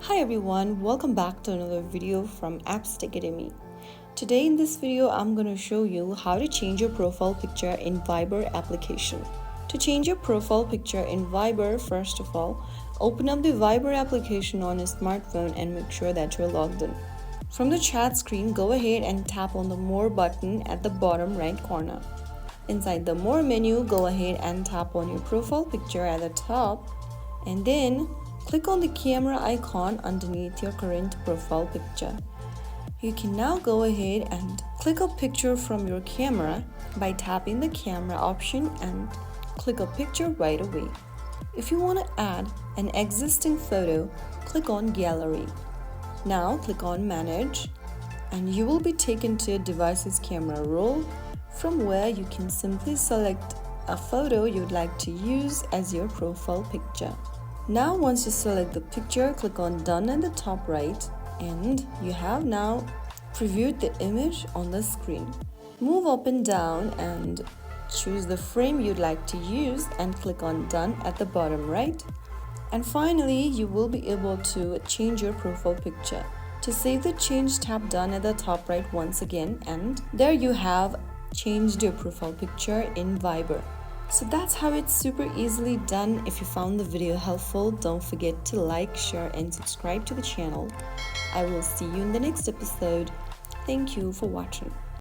Hi everyone, welcome back to another video from Apps Academy. Today in this video, I'm going to show you how to change your profile picture in Viber application. To change your profile picture in Viber, first of all, open up the Viber application on your smartphone and make sure that you're logged in. From the chat screen, go ahead and tap on the More button at the bottom right corner. Inside the More menu, go ahead and tap on your profile picture at the top and then click on the camera icon underneath your current profile picture. You can now go ahead and click a picture from your camera by tapping the camera option and click a picture right away. If you want to add an existing photo, click on Gallery. Now click on Manage and you will be taken to your device's camera roll, from where you can simply select a photo you'd like to use as your profile picture. Now once you select the picture, click on Done at the top right and you have now previewed the image on the screen. Move up and down and choose the frame you'd like to use and click on Done at the bottom right. And finally, you will be able to change your profile picture. To save the change, tap Done at the top right once again and there you have changed your profile picture in Viber. So that's how it's super easily done. If you found the video helpful, don't forget to like, share and subscribe to the channel. I will see you in the next episode. Thank you for watching.